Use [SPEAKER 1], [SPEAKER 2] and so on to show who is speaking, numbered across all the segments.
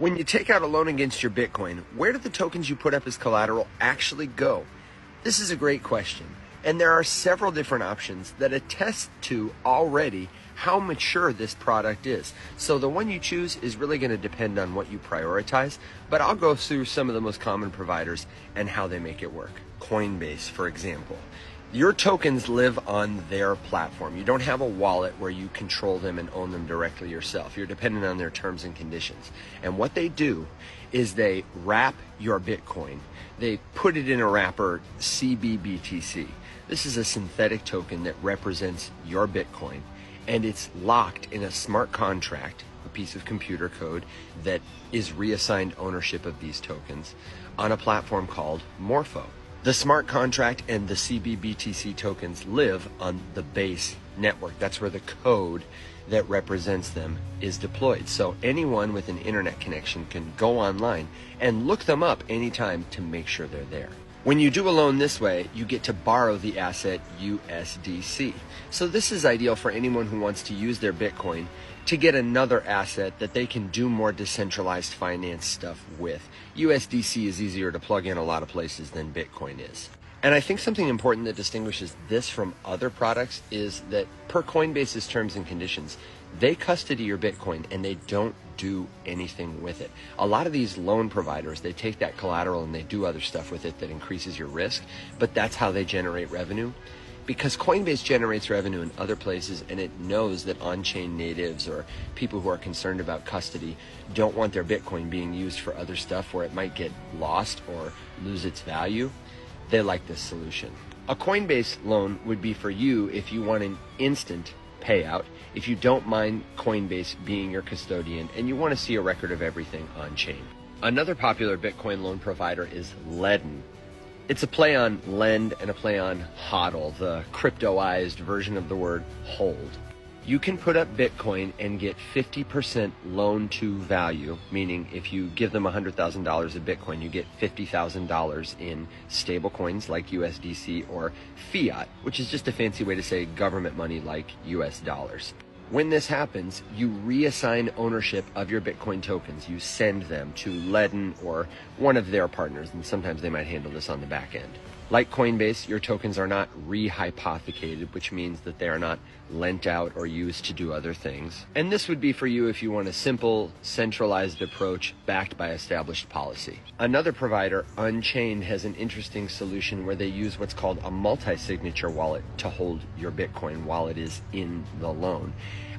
[SPEAKER 1] When you take out a loan against your Bitcoin, where do the tokens you put up as collateral actually go? This is a great question, and there are several different options that attest to already how mature this product is. So the one you choose is really going to depend on what you prioritize, but I'll go through some of the most common providers and how they make it work. Coinbase, for example. Your tokens live on their platform. You don't have a wallet where you control them and own them directly yourself. You're dependent on their terms and conditions. And what they do is they wrap your Bitcoin. They put it in a wrapper, CBBTC. This is a synthetic token that represents your Bitcoin, and it's locked in a smart contract, a piece of computer code that is reassigned ownership of these tokens on a platform called Morpho. The smart contract and the CBBTC tokens live on the base network. That's where the code that represents them is deployed. So anyone with an internet connection can go online and look them up anytime to make sure they're there. When you do a loan this way, you get to borrow the asset USDC. So this is ideal for anyone who wants to use their Bitcoin to get another asset that they can do more decentralized finance stuff with. USDC is easier to plug in a lot of places than Bitcoin is. And I think something important that distinguishes this from other products is that per Coinbase's terms and conditions, they custody your Bitcoin and they don't do anything with it. A lot of these loan providers, they take that collateral and they do other stuff with it that increases your risk, but that's how they generate revenue. Because Coinbase generates revenue in other places and it knows that on-chain natives or people who are concerned about custody don't want their Bitcoin being used for other stuff where it might get lost or lose its value, they like this solution. A Coinbase loan would be for you if you want an instant payout, if you don't mind Coinbase being your custodian and you want to see a record of everything on-chain. Another popular Bitcoin loan provider is Ledn. It's a play on lend and a play on hodl, the cryptoized version of the word hold. You can put up Bitcoin and get 50% loan to value, meaning if you give them $100,000 of Bitcoin, you get $50,000 in stable coins like USDC or fiat, which is just a fancy way to say government money like US dollars. When this happens, you reassign ownership of your Bitcoin tokens. You send them to Ledn or one of their partners, and sometimes they might handle this on the back end. Like Coinbase, your tokens are not rehypothecated, which means that they are not lent out or used to do other things. And this would be for you if you want a simple, centralized approach backed by established policy. Another provider, Unchained, has an interesting solution where they use what's called a multi-signature wallet to hold your Bitcoin while it is in the loan.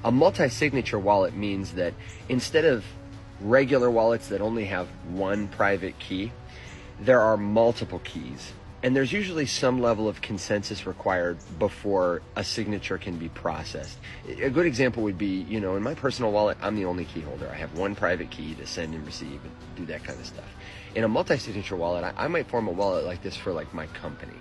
[SPEAKER 1] A multi-signature wallet means that instead of regular wallets that only have one private key, there are multiple keys. And there's usually some level of consensus required before a signature can be processed. A good example would be, in my personal wallet, I'm the only key holder. I have one private key to send and receive and do that kind of stuff. In a multi-signature wallet, I might form a wallet like this for like my company.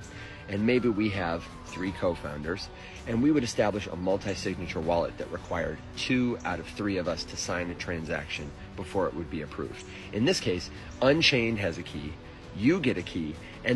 [SPEAKER 1] And maybe we have 3 co-founders, and we would establish a multi-signature wallet that required 2 out of 3 of us to sign a transaction before it would be approved. In this case, Unchained has a key, you get a key, and